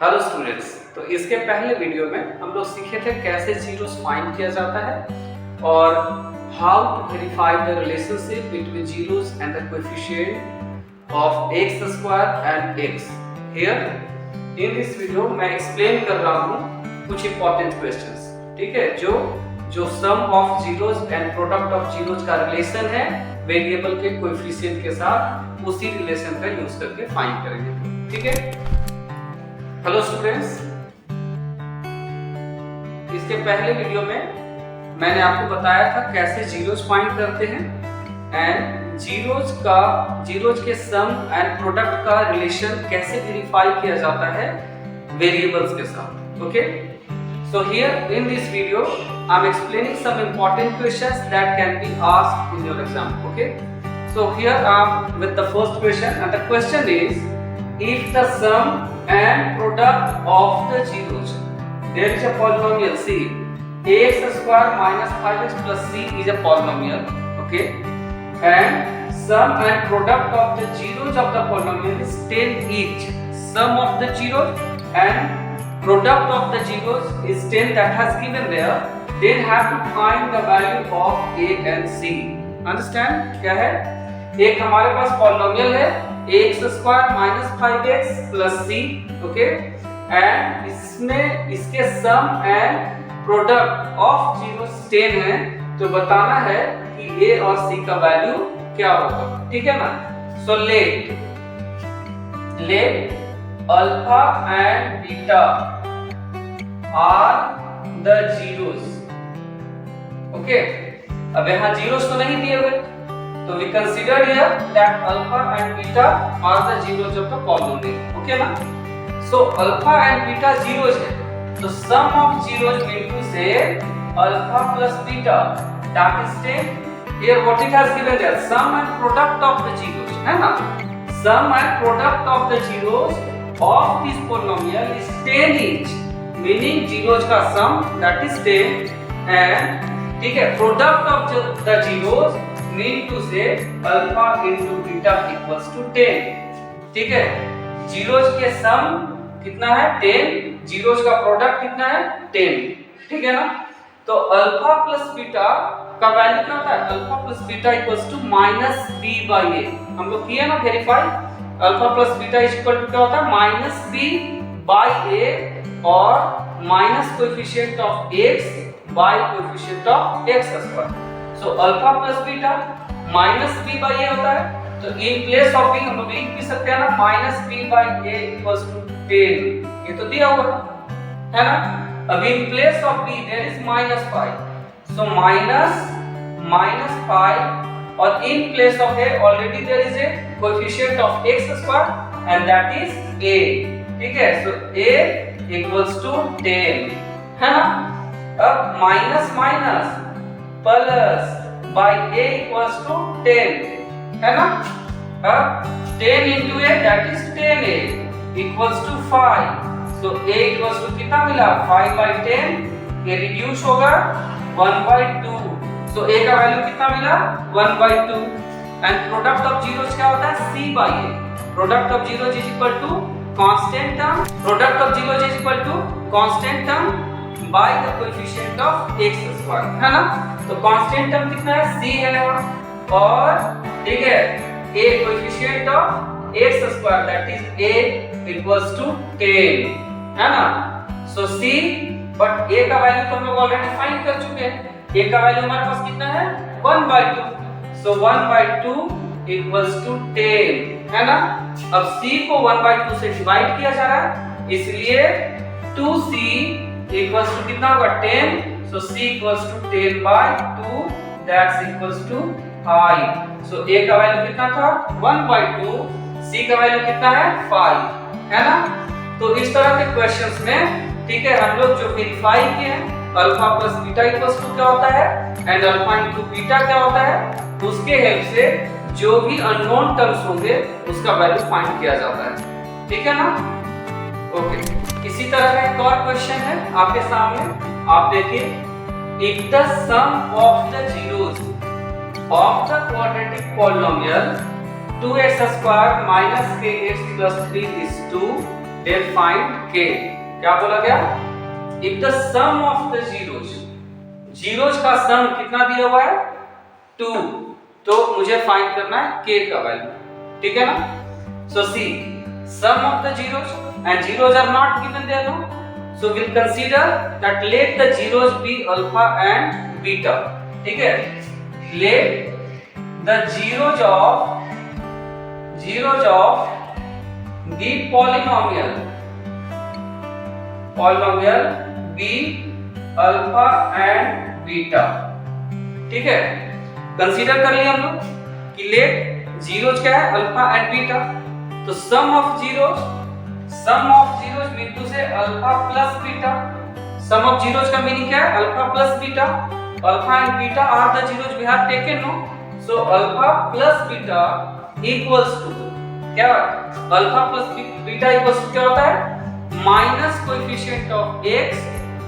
Hello students, तो इसके पहले वीडियो में हम लोग सीखे थे कैसे जीरोस फाइंड किया जाता है और how to verify the relationship between zeros and the coefficient of x square and x। Here in this video मैं एक्सप्लेन कर रहा हूँ कुछ इंपॉर्टेंट क्वेश्चंस, ठीक है, जो sum of zeros and product of zeros का रिलेशन है वेरिएबल के कोएफिशिएंट के साथ, उसी रिलेशन का यूज करके फाइंड करेंगे, ठीक है। हेलो स्टूडेंट्स, इसके पहले वीडियो में मैंने आपको बताया था कैसे जीरोस फाइंड करते हैं एंड जीरोस के सम एंड प्रोडक्ट का रिलेशन कैसे वेरीफाई किया जाता है वेरिएबल्स के साथ। Okay, so here in this video I am explaining some important questions that can be asked in your exam. Okay, so here I am with the first question and the question is if the sum and product of the zeros, there is a polynomial c, ax square minus 5x plus c is a polynomial, okay, and sum and product of the zeros of the polynomial is 10 each. Sum of the zeros and product of the zeros is 10 that has given there, then have to find the value of a and c. Understand क्या है? एक हमारे पास polynomial है x square minus 5x plus C, okay, and इसमें इसके sum and product of zeros 10 है, तो बताना है कि ए और सी का वैल्यू क्या होगा, ठीक है ना। So let alpha and beta are the zeros, okay. अब यहाँ जीरोस तो नहीं दिए हुए, तो we consider here that alpha and beta are the zeros of the polynomial, okay ना। So alpha and beta zeros है, तो sum of zeros mean to say alpha plus beta, that is 10. Here what it has given there, sum and product of the zeros, है ना। Sum and product of the zeros of this polynomial is 10 each, meaning zeros का sum that is 10 and ठीक है, product of the zeros mean to say alpha into beta equals to 10, ठीक है। Zeros के सम कितना है 10, जीरोस का product कितना है 10, ठीक है ना। तो अल्फा प्लस बीटा का वैल्यू क्या होता है, alpha plus beta equals to minus B by A. हम लोग किए ना verify, alpha plus beta is equal to क्या होता है माइनस बी बाई ए और minus coefficient of x by coefficient of x square. So alpha plus beta minus B by A होता है, तो इन प्लेस ऑफ बी हम लोग लिख भी सकते हैं ना minus B by A equals to 10, ये तो दिया हुआ है ना। अब in place of B there is minus 5, so minus 5 और in place of A already there is a coefficient of x square and that is a, ठीक है। सो a इक्वल्स टू 10, है ना। अब minus minus plus by a equals to 10, है ना। अब 10 into a that is 10a equals to 5, so a equals to कितना मिला 5 by 10, ये रिड्यूस होगा 1 by 2, so a का वैल्यू कितना मिला 1 by 2 and product of zeros क्या होता है c by a, product of zeros is equal to constant term, product of zeros is equal to constant term by the coefficient of x square, है ना। तो constant term कितना है c है और ठीक है a coefficient of x square that is a equals to 10, है ना। सो c बट a का वैल्यू तो हम लोग ऑलरेडी फाइंड कर चुके हैं, a का वैल्यू हमारे पास कितना है 1/2, सो 1/2 इक्वल्स टू 10, है ना। अब c को 1/2 से डिवाइड किया जा रहा है, इसलिए 2c इक्वल्स टू कितना होगा 10, so c equals to 10 by 2 that's equals to 5, so a का वैल्यू कितना था 1/2, c का वैल्यू कितना है 5, है ना। तो इस तरह के क्वेश्चंस में ठीक है हम लोग जो वेरीफाई किए हैं alpha plus beta equals to क्या होता है एंड अल्फा इनटू बीटा क्या होता है, उसके हेल्प से जो भी अननोन टर्म्स होंगे उसका वैल्यू फाइंड किया जाता है, ठीक है ना। ओके, इसी तरह का एक और क्वेश्चन है आपके सामने, आप देखिए if the sum of the zeros of the quadratic polynomial 2x² - kx + 3 is 2 then find k. क्या बोला गया? If the sum of the zeros का सम कितना दिया हुआ है 2, तो मुझे फाइंड करना है k का वैल्यू, ठीक है ना? So see, sum of the zeros and zeros are not given there, no? So we'll consider that let the zeros be alpha and beta, ठीक है? Let the zeros of the polynomial be alpha and beta, ठीक है? Consider कर लिया हम लोग कि late zeros क्या है अल्फा एंड बीटा, तो sum of zeros mean to से alpha plus beta. Sum of zeros का मीनिंग क्या है? Alpha plus beta. Alpha and beta are the zeros we have taken, no? So alpha plus beta equals to क्या? Alpha plus beta equals to क्या होता है? Minus coefficient of x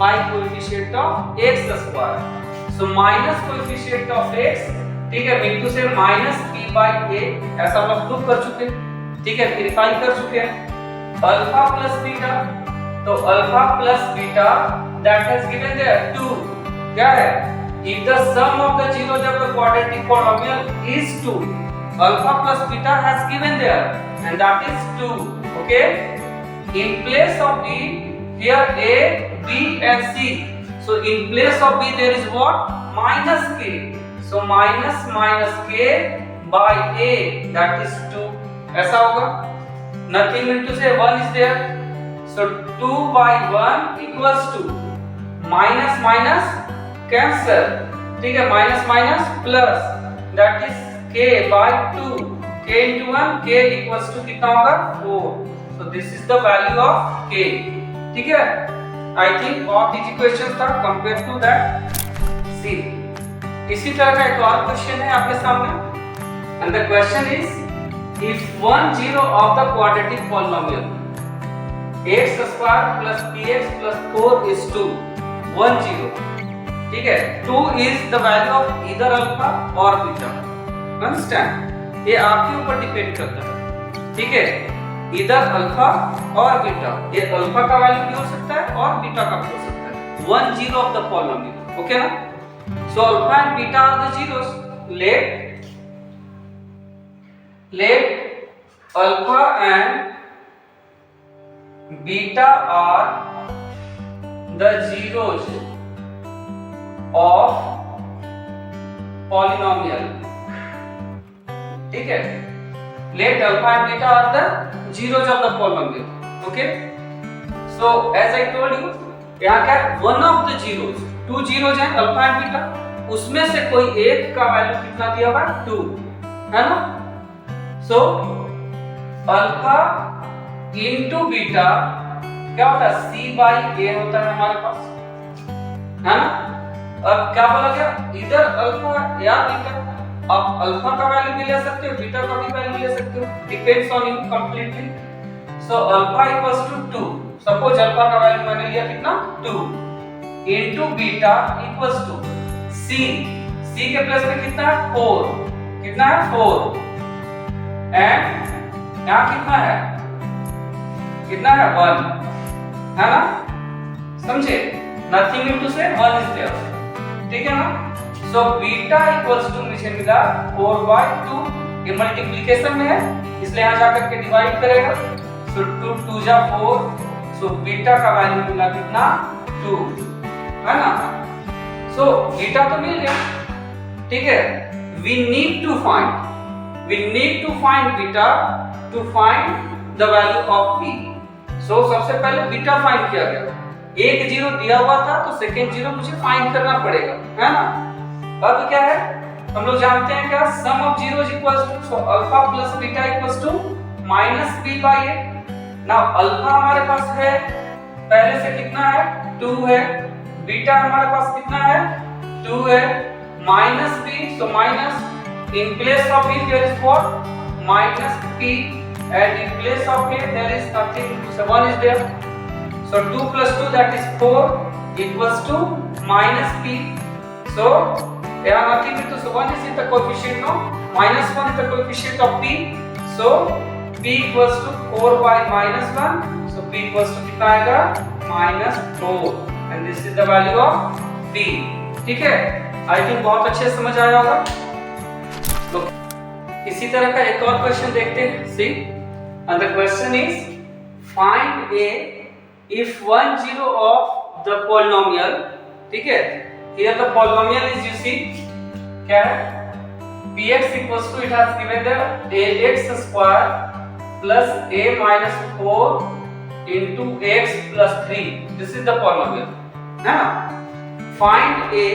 by coefficient of x square. So minus coefficient of x, ठीक है, mean to से minus b by a, ऐसा हम लोग प्रूव कर चुके हैं, ठीक है, वेरीफाई कर चुके हैं। अल्फा प्लस बीटा, तो alpha plus beta that has given there 2, क्या है? If the sum of the zeros of the quadratic polynomial is 2, alpha plus beta has given there and that is 2, okay? In place of b, here a, b and c, so in place of b there is what? Minus k, so minus k by a, that is 2, ऐसा होगा। Nothing into say 1 is there, so 2 by 1 equals to minus cancel, ठीक है, minus plus, that is k by 2, k into 1, k equals to कितना होगा 4, so this is the value of k, ठीक है? I think बहुत easy questions था compared to that. See, इसी तरह का एक और क्वेश्चन है आपके सामने and the question is if one zero of the quadratic polynomial x square plus px plus 4 is 2, 1 0, ठीक है, 2 is the value of either alpha or beta, understand? ये आपके ऊपर डिपेंड करता है, ठीक है, इधर अल्फा और बीटा, ये अल्फा का वैल्यू भी हो सकता है और बीटा का भी हो सकता है, 1 0 of the polynomial, ओके ना? So alpha and beta are the zeros. Let alpha and beta are the zeros of polynomial, ठीक है? Let alpha and beta are the zeros of the polynomial, okay? So as I told you, यहाँ क्या है? One of the zeros, 2 zeros हैं alpha and beta, उसमें से कोई एक का वैल्यू कितना दिया हुआ है? 2, है ना? So अल्फा इनटू बीटा क्या होता है? c by a होता है हमारे पास, है ना? अब क्या बोला गया? इधर अल्फा या बीटा, आप अल्फा का वैल्यू भी ले सकते हो, बीटा का भी वैल्यू ले सकते हो, depends on you completely. So alpha equals to 2, suppose alpha का वैल्यू मैंने लिया कितना? 2 into beta equals to c के प्लस में कितना है? 4, कितना है? 4 एंड यहाँ कितना है? कितना है? 1, है ना? समझे? नथिंग इनटू से 1 इज देयर, ठीक है ना? सो बीटा इक्वल्स टू मुझे मिला 4/2, ये मल्टीप्लिकेशन में है इसलिए यहाँ जाकर के डिवाइड करेगा, सो 2 2 जा 4, सो बीटा का वैल्यू मिला कितना? 2, है ना? सो बीटा तो मिल गया, ठीक है? we need to find beta to find the value of b. सो सबसे पहले बीटा फाइंड किया गया, एक जीरो दिया हुआ था तो सेकेंड जीरो मुझे फाइंड करना पड़ेगा, है ना? अब क्या है? हम लोग जानते हैं क्या? Sum of zeros equals to, so alpha plus beta equals to minus b by a। Now alpha हमारे पास है पहले से कितना है? 2 है, बीटा हमारे पास कितना है? 2 है, minus b, so minus in place of b there is what? Minus p and in place of a there is nothing, so 1 is there, so 2 plus 2 that is 4 equals to minus p, so there are nothing into, so 1 is in the coefficient of minus 1 is the coefficient of p, so p equals to 4 by minus 1, so p equals to कितना आएगा -4 and this is the value of p। ठीक है, I think बहुत अच्छे से समझ आया होगा। तो इसी तरह का एक और क्वेश्चन देखते हैं। See and the question is find a if 1 0 of the polynomial, ठीक है, here the polynomial is you see क्या है px equals to it has given the ax square plus a minus 4 into x plus 3, this is the polynomial है ना। find a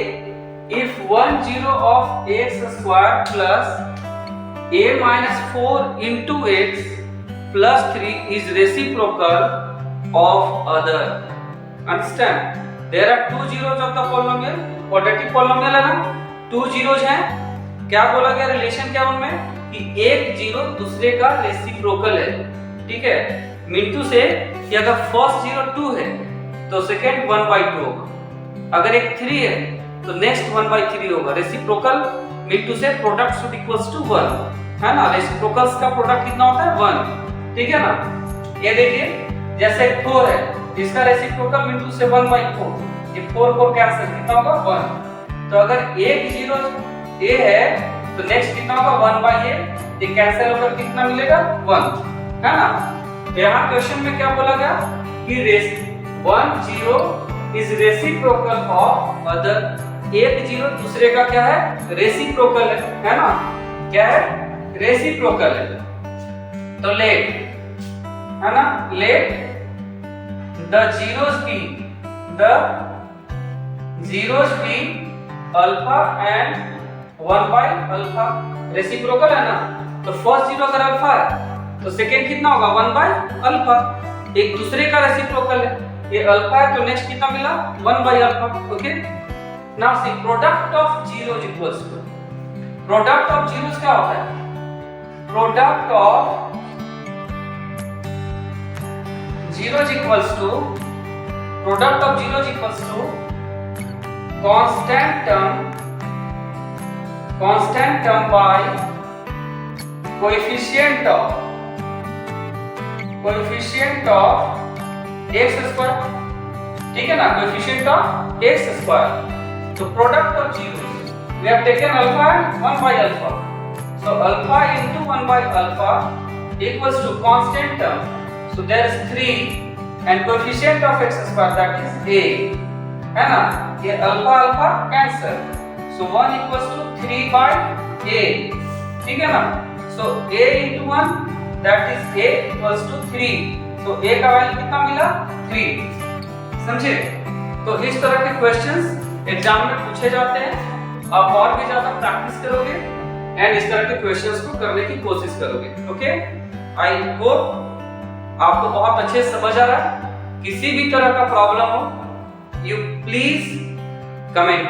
if 1 0 of x square plus a minus 4 into x plus 3 is reciprocal of other, understand there are two zeros of the polynomial, quadratic polynomial है ना, two zeros हैं। क्या बोला गया relation क्या उनमें कि एक जीरो दूसरे का रेसिप्रोकल है। ठीक है, मिंटू से कि अगर फर्स्ट जीरो 2 है तो सेकंड 1/2 होगा, अगर एक 3 है तो नेक्स्ट 1/3 होगा। रेसिप्रोकल मिंटू से प्रोडक्ट शुड इक्वल्स टू 1 है ना, रेसिप्रोकल्स का प्रोडक्ट कितना होता है 1। ठीक है ना, ये देखिए जैसे 4 है इसका रेसिप्रोकल मिंटू से 1/4, ये 4 कैंसिल कितना होगा 1। तो अगर एक जीरो a है तो नेक्स्ट कितना होगा 1/a, ये कैंसिल होकर कितना मिलेगा 1 है ना। तो यहाँ क्वेश्चन में क्या बोला गया कि 1 0 इज रेसिप्रोकल ऑफ अदर, एक जीरो दूसरे का क्या है रेसिप्रोकल है ना, क्या है रेसिप्रोकल है। तो लेट है ना, let the zeros be alpha and 1/alpha, reciprocal है ना। तो फर्स्ट जीरो अगर अल्फा है तो सेकंड कितना होगा 1/alpha, एक दूसरे का रेसिप्रोकल है, ये अल्फा है तो नेक्स्ट कितना मिला 1/alpha। Okay, now see product of zeros equals to, product of zeros क्या होता है, product of zeros equals to, product of zeros equals to constant term by coefficient of x square। ठीक है ना, coefficient of x square। तो product of zeros we have taken alpha and 1/alpha, so alpha into 1/alpha equals to constant term, so there is 3 and coefficient of x square that is a है ना, ये alpha alpha cancel, so 1 equals to 3/a। ठीक है ना, so a into 1 that is a equals to 3, so a का value कितना मिला 3। समझे, तो इस तरह के क्वेश्चंस एग्जाम में पूछे जाते हैं, आप और भी ज्यादा प्रैक्टिस करोगे एंड इस तरह के क्वेश्चंस को करने की कोशिश करोगे। ओके, आई होप आपको बहुत अच्छे से समझ आ रहा है। किसी भी तरह का प्रॉब्लम हो यू प्लीज कमेंट।